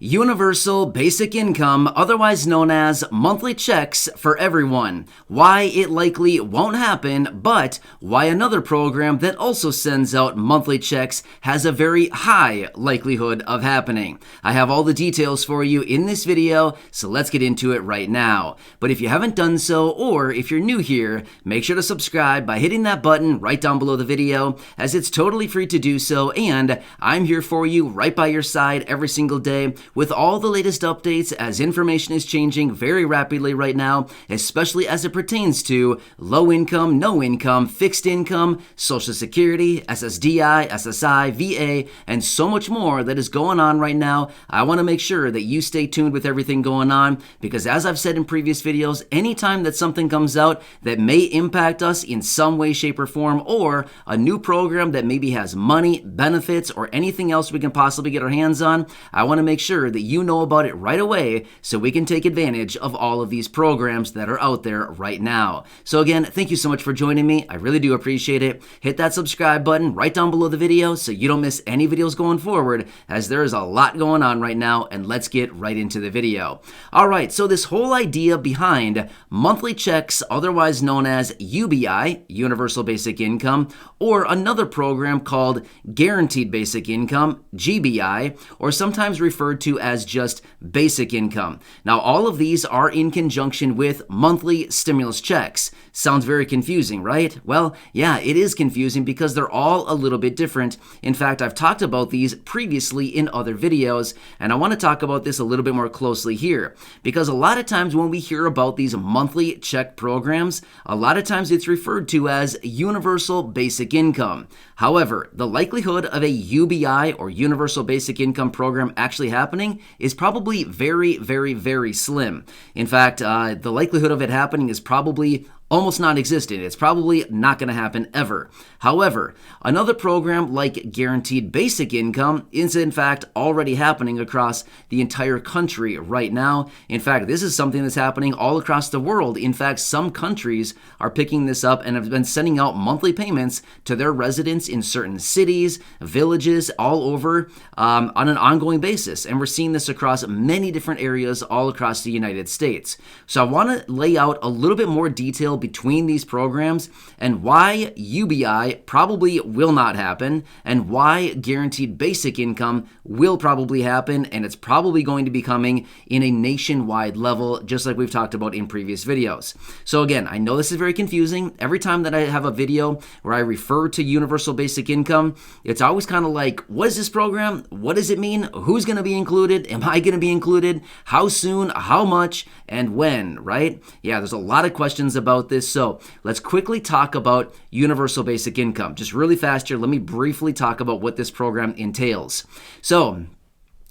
Universal basic income, otherwise known as monthly checks for everyone. Why it likely won't happen, but why another program that also sends out monthly checks has a very high likelihood of happening. I have all the details for you in this video, so let's get into it right now. But if you haven't done so, or if you're new here, make sure to subscribe by hitting that button right down below the video, as it's totally free to do so, and I'm here for you right by your side every single day with all the latest updates, as information is changing very rapidly right now, especially as it pertains to low income, no income, fixed income, Social Security, SSDI, SSI, VA, and so much more that is going on right now. I want to make sure that you stay tuned with everything going on, because as I've said in previous videos, anytime that something comes out that may impact us in some way, shape, or form, or a new program that maybe has money, benefits, or anything else we can possibly get our hands on, I want to make sure that you know about it right away so we can take advantage of all of these programs that are out there right now. So again, thank you so much for joining me. I really do appreciate it. Hit that subscribe button right down below the video so you don't miss any videos going forward, as there is a lot going on right now, and let's get right into the video. All right, so this whole idea behind monthly checks, otherwise known as UBI, Universal Basic Income, or another program called Guaranteed Basic Income, GBI, or sometimes referred to as just basic income. Now, all of these are in conjunction with monthly stimulus checks. Sounds very confusing, right? Well, yeah, it is confusing because they're all a little bit different. In fact, I've talked about these previously in other videos, and I want to talk about this a little bit more closely here, because a lot of times when we hear about these monthly check programs, a lot of times it's referred to as universal basic income. However, the likelihood of a UBI or universal basic income program actually happening is probably very, very, very slim. In fact, the likelihood of it happening is probably almost non-existent. It's probably not going to happen ever. However, another program like Guaranteed Basic Income is in fact already happening across the entire country right now. In fact, this is something that's happening all across the world. In fact, some countries are picking this up and have been sending out monthly payments to their residents in certain cities, villages, all over on an ongoing basis. And we're seeing this across many different areas all across the United States. So I want to lay out a little bit more detail between these programs and why UBI probably will not happen and why Guaranteed Basic Income will probably happen, and it's probably going to be coming in a nationwide level, just like we've talked about in previous videos. So again, I know this is very confusing. Every time that I have a video where I refer to Universal Basic Income, it's always kind of like, what is this program? What does it mean? Who's going to be included? Am I going to be included? How soon? How much? And when, right? Yeah, there's a lot of questions about this. So let's quickly talk about Universal Basic Income. Just really fast here, let me briefly talk about what this program entails. So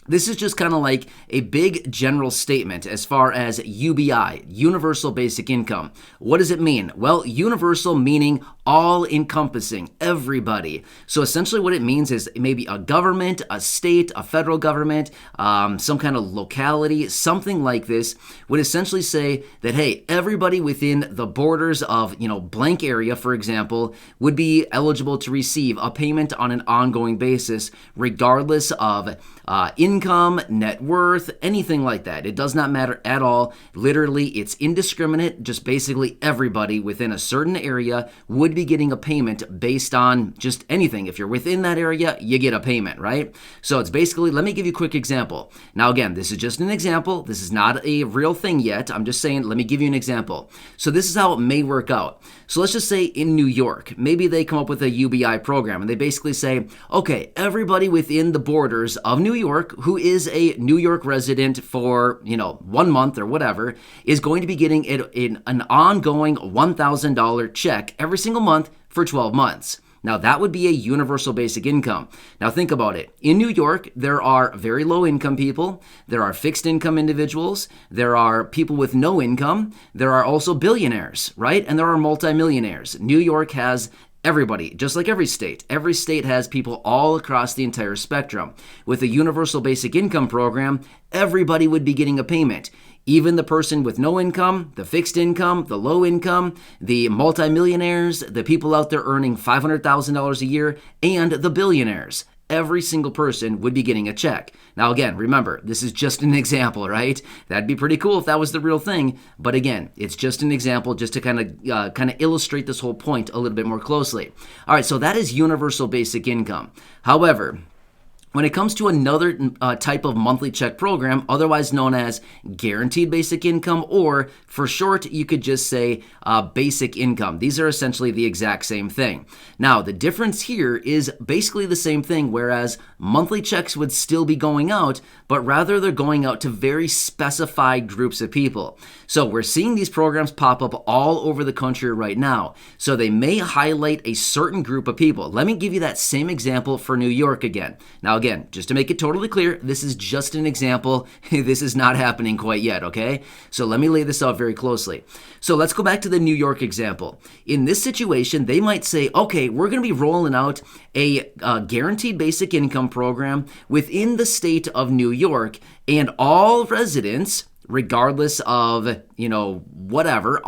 this is just kind of like a big general statement as far as UBI, Universal Basic Income. What does it mean? Well, universal meaning all-encompassing, everybody. So essentially what it means is maybe a government, a state, a federal government, some kind of locality, something like this would essentially say that, hey, everybody within the borders of, blank area, for example, would be eligible to receive a payment on an ongoing basis, regardless of income, net worth, anything like that. It does not matter at all. Literally, it's indiscriminate. Just basically everybody within a certain area would be getting a payment based on just anything. If you're within that area, you get a payment, right? So it's basically, let me give you a quick example. Now again, this is just an example. This is not a real thing yet. I'm just saying, let me give you an example. So this is how it may work out. So let's just say in New York, maybe they come up with a UBI program and they basically say, okay, everybody within the borders of New York who is a New York resident for, 1 month or whatever, is going to be getting an ongoing $1,000 check every single month for 12 months. Now, that would be a universal basic income. Now, think about it. In New York, there are very low income people. There are fixed income individuals. There are people with no income. There are also billionaires, right? And there are multimillionaires. New York has everybody, just like every state. Every state has people all across the entire spectrum. With a universal basic income program, everybody would be getting a payment. Even the person with no income, the fixed income, the low income, the multimillionaires, the people out there earning $500,000 a year, and the billionaires. every single person would be getting a check. Now again, remember, this is just an example, right? That'd be pretty cool if that was the real thing. But again, it's just an example just to kind of illustrate this whole point a little bit more closely. All right, so that is universal basic income. However, when it comes to another type of monthly check program, otherwise known as guaranteed basic income, or for short, you could just say basic income. These are essentially the exact same thing. Now, the difference here is basically the same thing, whereas monthly checks would still be going out, but rather they're going out to very specified groups of people. So we're seeing these programs pop up all over the country right now. So they may highlight a certain group of people. Let me give you that same example for New York again. Now, again, just to make it totally clear, this is just an example. This is not happening quite yet, okay? So let me lay this out very closely. So let's go back to the New York example. In this situation, they might say, okay, we're going to be rolling out a guaranteed basic income program within the state of New York, and all residents, regardless of, whatever,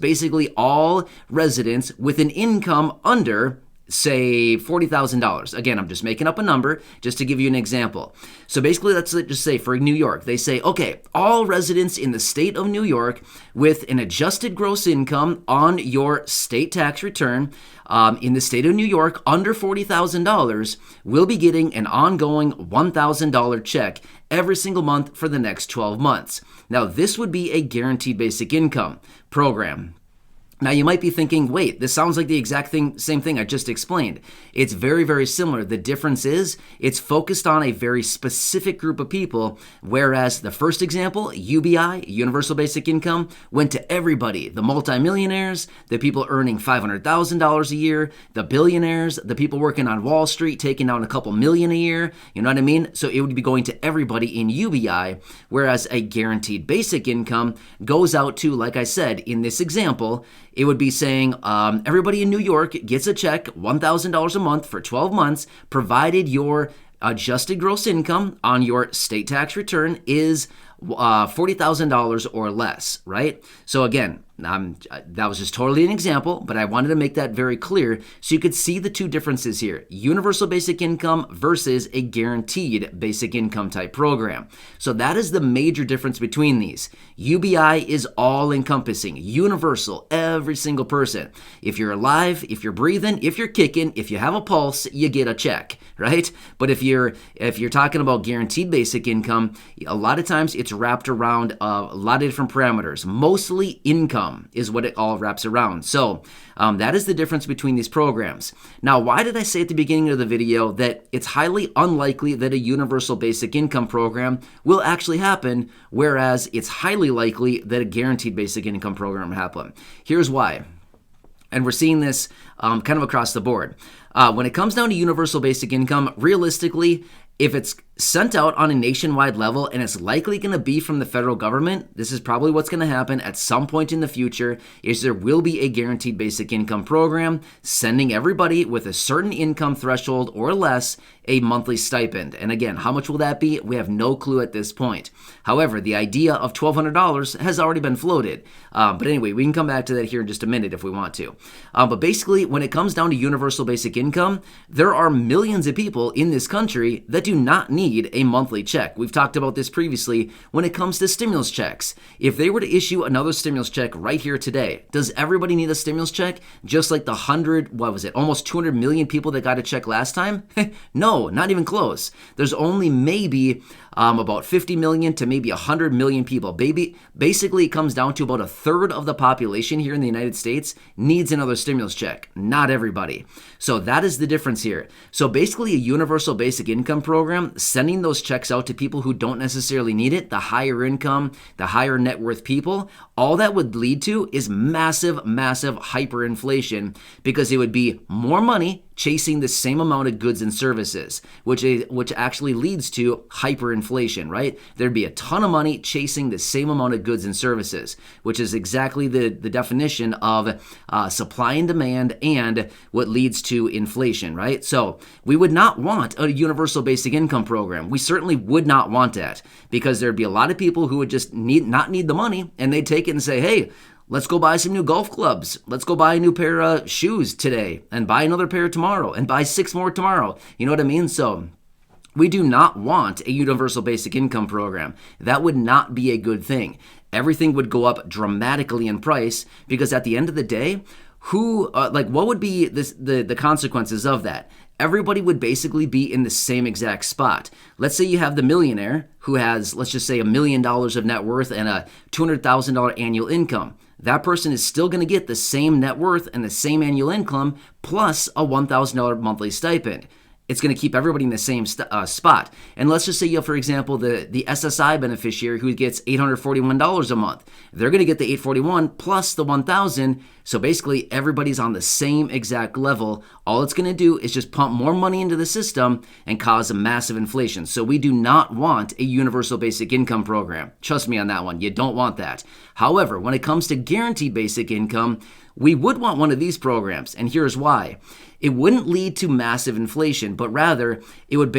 basically all residents with an income under, say, $40,000. Again, I'm just making up a number just to give you an example. So basically, let's just say for New York, they say, okay, all residents in the state of New York with an adjusted gross income on your state tax return in the state of New York under $40,000 will be getting an ongoing $1,000 check every single month for the next 12 months. Now, this would be a guaranteed basic income program. Now, you might be thinking, wait, this sounds like the exact same thing I just explained. It's very, very similar. The difference is it's focused on a very specific group of people, whereas the first example, UBI, Universal Basic Income, went to everybody, the multimillionaires, the people earning $500,000 a year, the billionaires, the people working on Wall Street taking down a couple million a year, you know what I mean? So it would be going to everybody in UBI, whereas a guaranteed basic income goes out to, like I said, in this example, it would be saying everybody in New York gets a check, $1,000 a month for 12 months, provided your adjusted gross income on your state tax return is $40,000 or less, right? So again, that was just totally an example, but I wanted to make that very clear so you could see the two differences here. Universal basic income versus a guaranteed basic income type program. So that is the major difference between these. UBI is all encompassing, universal, every single person. If you're alive, if you're breathing, if you're kicking, if you have a pulse, you get a check, right? But if you're talking about guaranteed basic income, a lot of times it's wrapped around a lot of different parameters. Mostly income is what it all wraps around. So that is the difference between these programs. Now, why did I say at the beginning of the video that it's highly unlikely that a universal basic income program will actually happen, whereas it's highly likely that a guaranteed basic income program will happen? Here's why. And we're seeing this kind of across the board. When it comes down to universal basic income, realistically, if it's sent out on a nationwide level and it's likely going to be from the federal government, this is probably what's going to happen at some point in the future, is there will be a guaranteed basic income program sending everybody with a certain income threshold or less a monthly stipend. And again, how much will that be? We have no clue at this point. However, the idea of $1,200 has already been floated. But anyway, we can come back to that here in just a minute if we want to. But basically, when it comes down to universal basic income, there are millions of people in this country that do not need a monthly check. We've talked about this previously when it comes to stimulus checks. If they were to issue another stimulus check right here today, does everybody need a stimulus check? Just like the almost 200 million people that got a check last time? No, not even close. There's only maybe about 50 million to maybe 100 million people. Basically, it comes down to about a third of the population here in the United States needs another stimulus check. Not everybody. So that is the difference here. So basically, a universal basic income program, sending those checks out to people who don't necessarily need it, the higher income, the higher net worth people, all that would lead to is massive, massive hyperinflation, because it would be more money chasing the same amount of goods and services, which actually leads to hyperinflation, right? There'd be a ton of money chasing the same amount of goods and services, which is exactly the definition of supply and demand and what leads to inflation, right? So we would not want a universal basic income program. We certainly would not want that, because there'd be a lot of people who would just not need the money, and they'd take it and say, hey, Let's go buy some new golf clubs. Let's go buy a new pair of shoes today and buy another pair tomorrow and buy 6 more tomorrow. You know what I mean? So we do not want a universal basic income program. That would not be a good thing. Everything would go up dramatically in price because at the end of the day, what would be the consequences of that? Everybody would basically be in the same exact spot. Let's say you have the millionaire who has, let's just say, $1 million of net worth and a $200,000 annual income. That person is still going to get the same net worth and the same annual income plus a $1,000 monthly stipend. It's going to keep everybody in the same spot. And let's just say you have, for example, the SSI beneficiary who gets $841 a month. They're going to get the $841 plus the $1,000. So basically, everybody's on the same exact level. All it's going to do is just pump more money into the system and cause a massive inflation. So we do not want a universal basic income program. Trust me on that one. You don't want that. However, when it comes to guaranteed basic income, we would want one of these programs, and here's why. It wouldn't lead to massive inflation, but rather it would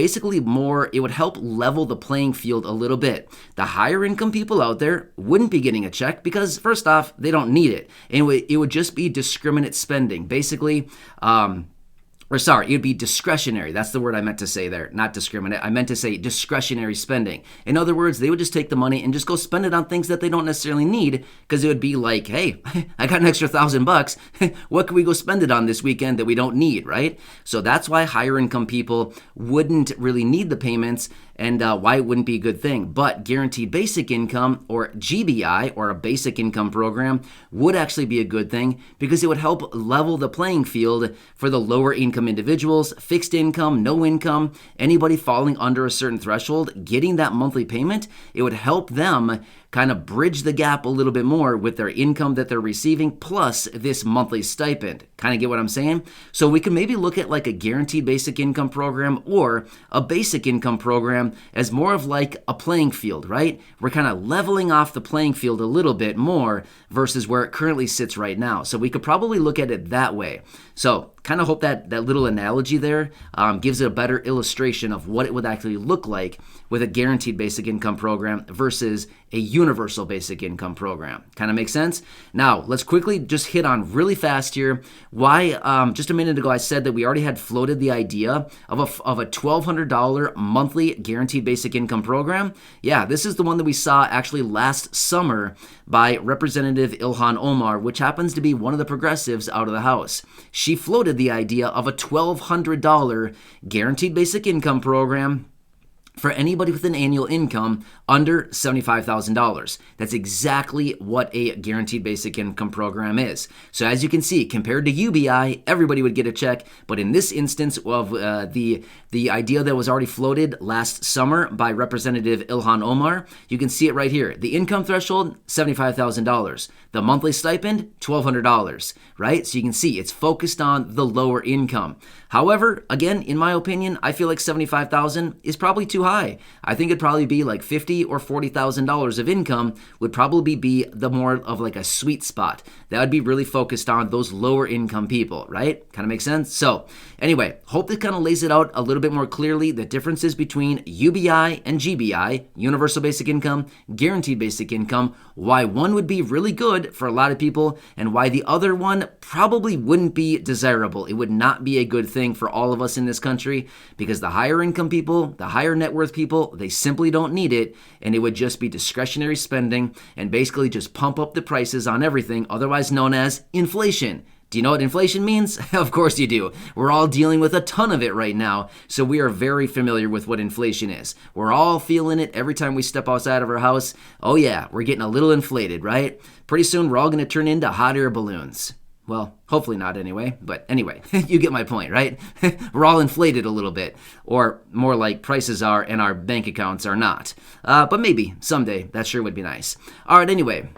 help level the playing field a little bit. The higher income people out there wouldn't be getting a check because first off, they don't need it. And it would just be discriminate spending. Basically, it would be discretionary. That's the word I meant to say there, not discriminate. I meant to say discretionary spending. In other words, they would just take the money and just go spend it on things that they don't necessarily need because it would be like, hey, I got an extra $1,000. What can we go spend it on this weekend that we don't need, right? So that's why higher income people wouldn't really need the payments and why it wouldn't be a good thing. But guaranteed basic income, or GBI, or a basic income program, would actually be a good thing because it would help level the playing field for the lower income individuals, fixed income, no income, anybody falling under a certain threshold, getting that monthly payment. It would help them kind of bridge the gap a little bit more with their income that they're receiving plus this monthly stipend. Kind of get what I'm saying? So we can maybe look at like a guaranteed basic income program or a basic income program as more of like a playing field, right? We're kind of leveling off the playing field a little bit more versus where it currently sits right now. So we could probably look at it that way. So kind of hope that little analogy there gives it a better illustration of what it would actually look like with a guaranteed basic income program versus a universal basic income program. Kind of makes sense? Now, let's quickly just hit on really fast here why, just a minute ago, I said that we already had floated the idea of a $1,200 monthly guaranteed basic income program. Yeah, this is the one that we saw actually last summer by Representative Ilhan Omar, which happens to be one of the progressives out of the House. She floated the idea of a $1,200 guaranteed basic income program for anybody with an annual income under $75,000. That's exactly what a guaranteed basic income program is. So as you can see, compared to UBI, everybody would get a check. But in this instance of the idea that was already floated last summer by Representative Ilhan Omar, you can see it right here. The income threshold, $75,000. The monthly stipend, $1,200, right? So you can see it's focused on the lower income. However, again, in my opinion, I feel like $75,000 is probably too high. I think it'd probably be like $50,000 or $40,000 of income would probably be the more of like a sweet spot. That would be really focused on those lower income people, right? Kind of makes sense? So anyway, hope this kind of lays it out a little bit more clearly, the differences between UBI and GBI, universal basic income, guaranteed basic income, why one would be really good for a lot of people and why the other one probably wouldn't be desirable. It would not be a good thing for all of us in this country because the higher income people, the higher net worth people, they simply don't need it, and it would just be discretionary spending and basically just pump up the prices on everything, otherwise known as inflation. Do you know what inflation means? Of course you do. We're all dealing with a ton of it right now, so we are very familiar with what inflation is. We're all feeling it every time we step outside of our house. Oh yeah, we're getting a little inflated, right? Pretty soon we're all going to turn into hot air balloons. Well, hopefully not anyway, but anyway, you get my point, right? We're all inflated a little bit, or more like prices are and our bank accounts are not. But maybe someday, that sure would be nice. All right, anyway.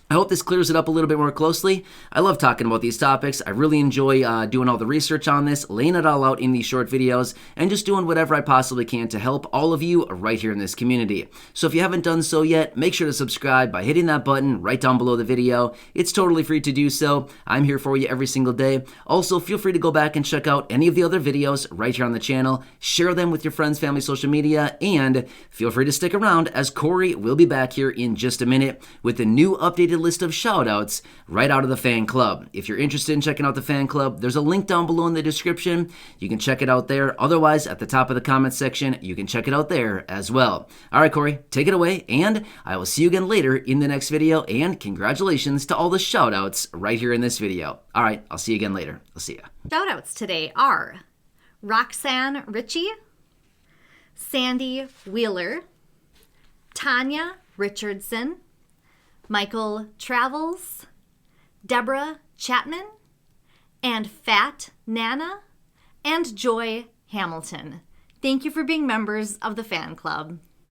I hope this clears it up a little bit more closely. I love talking about these topics. I really enjoy doing all the research on this, laying it all out in these short videos, and just doing whatever I possibly can to help all of you right here in this community. So if you haven't done so yet, make sure to subscribe by hitting that button right down below the video. It's totally free to do so. I'm here for you every single day. Also, feel free to go back and check out any of the other videos right here on the channel. Share them with your friends, family, social media, and feel free to stick around as Corey will be back here in just a minute with a new updated list of shout-outs right out of the fan club. If you're interested in checking out the fan club, there's a link down below in the description. You can check it out there. Otherwise, at the top of the comment section, you can check it out there as well. All right, Corey, take it away, and I will see you again later in the next video, and congratulations to all the shout-outs right here in this video. All right, I'll see you again later. I'll see ya. Shout-outs today are Roxanne Ritchie, Sandy Wheeler, Tanya Richardson, Michael Travels, Deborah Chapman, and Fat Nana, and Joy Hamilton. Thank you for being members of the fan club.